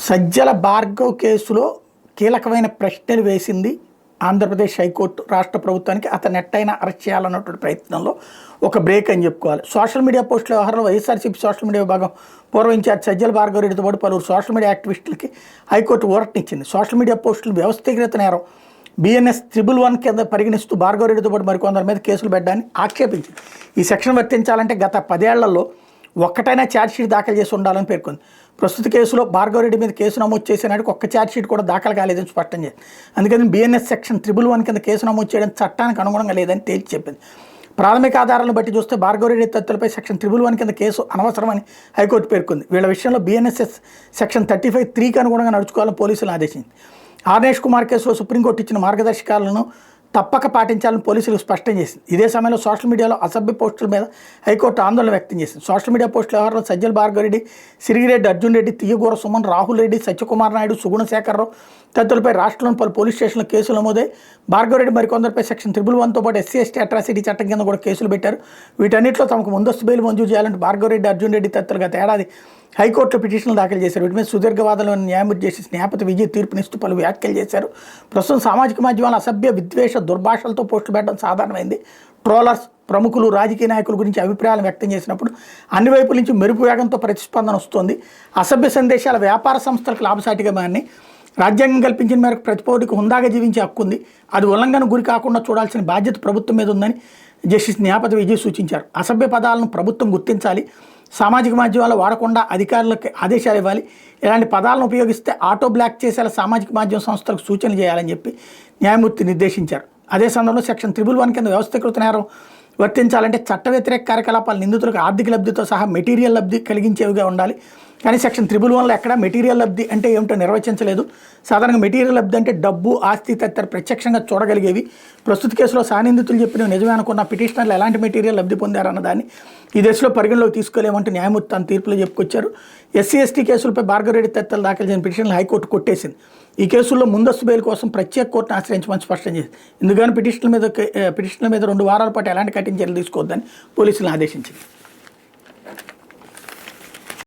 సజ్జల భార్గవ్ కేసులో కీలకమైన ప్రశ్నలు వేసింది ఆంధ్రప్రదేశ్ హైకోర్టు రాష్ట్ర ప్రభుత్వానికి. అతను ఎట్టయినా అరెస్ట్ చేయాలన్నటువంటి ప్రయత్నంలో ఒక బ్రేక్ అని చెప్పుకోవాలి. సోషల్ మీడియా పోస్టుల వ్యవహారంలో వైఎస్ఆర్సీపీ సోషల్ మీడియా విభాగం పూర్వ ఇన్ఛార్జ్ సజ్జల భార్గవ్ రెడ్డితో పాటు పలువురు సోషల్ మీడియా యాక్టివిస్టులకి హైకోర్టు ఊరటనిచ్చింది. సోషల్ మీడియా పోస్టులు వ్యవస్థీకృత నేరం BNS 111 కింద పరిగణిస్తూ భార్గవ్ రెడ్డితో పాటు మరికొందరి మీద కేసులు పెట్టడాన్ని ఆక్షేపించింది. ఈ సెక్షన్ వర్తించాలంటే గత 10 ఏళ్లలో ఒక్కటైనా ఛార్జ్షీట్ దాఖలు చేసి ఉండాలని పేర్కొంది. ప్రస్తుత కేసులో భార్గవ్ రెడ్డి మీద కేసు నమోదు చేసినాడు ఒక్క ఛార్జ్షీట్ కూడా దాఖలు కాలేదని స్పష్టం చేసింది. అందుకని BNS సెక్షన్ 111 కింద కేసు నమోదు చేయడం చట్టానికి అనుగుణంగా లేదని తేల్చి చెప్పింది. ప్రాథమిక ఆధారాలను బట్టి చూస్తే భార్గవ్ రెడ్డి తత్తులపై సెక్షన్ 111 కింద కేసు అనవసరమని హైకోర్టు పేర్కొంది. వీళ్ళ విషయంలో BNSS సెక్షన్ 35(3)కి అనుగుణంగా నడుచుకోవాలని పోలీసులు ఆదేశించింది. ఆర్నేష్ కుమార్ కేసులో సుప్రీంకోర్టు ఇచ్చిన మార్గదర్శకాలను తప్పక పాటించాలని పోలీసులకు స్పష్టం చేసింది. ఇదే సమయంలో సోషల్ మీడియాలో అసభ్య పోస్టుల మీద హైకోర్టు ఆందోళన వ్యక్తం చేసింది. సోషల్ మీడియా పోస్టుల వ్యవహారంలో సజ్జల భార్గవ్ రెడ్డి, సిరిగిరెడ్డి అర్జున్ రెడ్డి, తియ్యగూర సుమన్, రాహుల్ రెడ్డి, సత్యకుమార్ నాయుడు, సుగుణశేఖరరావు తదితరులపై రాష్ట్రంలోని పలు పోలీస్ స్టేషన్లో కేసులు నమోదై భార్గవ్ రెడ్డి మరికొందరిపై సెక్షన్ 111తో పాటు SC/ST అట్రాసిటీ చట్టం కింద కూడా కేసులు పెట్టారు. వీటన్నిటిలో తమకు ముందస్తు బెయిల్ మంజూరు చేయాలంటే భార్గవ్ రెడ్డి, అర్జున్ రెడ్డి తదితరులు గత ఏడాది హైకోర్టులో పిటిషన్లు దాఖలు చేశారు. వీటి మీద సుదీర్ఘ వాదనలోని న్యాయమూర్తి జస్టిస్ న్యాయపతి విజయ్ తీర్పునిస్తూ పలు వ్యాఖ్యలు చేశారు. ప్రస్తుతం సామాజిక మాధ్యమాలు అసభ్య, విద్వేష, దుర్భాషలతో పోస్టులు పెట్టడం సాధారణమైంది. ట్రోలర్స్, ప్రముఖులు, రాజకీయ నాయకుల గురించి అభిప్రాయాలు వ్యక్తం చేసినప్పుడు అన్ని వైపుల నుంచి మెరుపు వేగంతో ప్రతిస్పందన వస్తుంది. అసభ్య సందేశాల వ్యాపార సంస్థలకు లాభసాటిగా మారి రాజ్యాంగం కల్పించిన మేరకు ప్రతి పౌరుడికి హుందాగా జీవించే హక్కు ఉంది. అది ఉల్లంఘన గురి కాకుండా చూడాల్సిన బాధ్యత ప్రభుత్వం మీద ఉందని జస్టిస్ న్యాయపతి విజయ్ సూచించారు. అసభ్య పదాలను ప్రభుత్వం గుర్తించాలి. సామాజిక మాధ్యమాలు వాడకుండా అధికారులకు ఆదేశాలు ఇవ్వాలి. ఇలాంటి పదాలను ఉపయోగిస్తే ఆటో బ్లాక్ చేసేలా సామాజిక మాధ్యమ సంస్థలకు సూచనలు చేయాలని చెప్పి న్యాయమూర్తి నిర్దేశించారు. అదే సందర్భంలో సెక్షన్ 111 కింద వ్యవస్థీకృత నేరం వర్తించాలంటే చట్ట వ్యతిరేక కార్యకలాపాలు నిందితులకు ఆర్థిక లబ్ధితో సహా మెటీరియల్ లబ్ధి కలిగించేవిగా ఉండాలి. కానీ సెక్షన్ 111లో ఎక్కడ మెటీరియల్ లబ్ధి అంటే ఏమిటో నిర్వచించలేదు. సాధారణంగా మెటీరియల్ లబ్ధి అంటే డబ్బు, ఆస్తి తదితర ప్రత్యక్షంగా చూడగలిగేవి. ప్రస్తుత కేసులో సానిందితులు చెప్పిన నిజమే అనుకున్న పిటిషనర్లు ఎలాంటి మెటీరియల్ లబ్ధి పొందారన్న దాన్ని ఈ దశలో పరిగణలోకి తీసుకోలేమంటూ న్యాయమూర్తి తన తీర్పులో చెప్పుకొచ్చారు. SC/ST కేసులపై భార్గవ్ రెడ్డి తదితరులు దాఖలు చేసిన పిటిషన్లు హైకోర్టు కొట్టేసింది. ఈ కేసుల్లో ముందస్తు బెయిల్ కోసం ప్రత్యేక కోర్టును ఆశ్రయించమని స్పష్టం చేసింది. ఇందుకని పిటిషన్ల మీద 2 వారాల పాటు ఎలాంటి కఠిన చర్యలు తీసుకోవద్దని పోలీసులను ఆదేశించింది.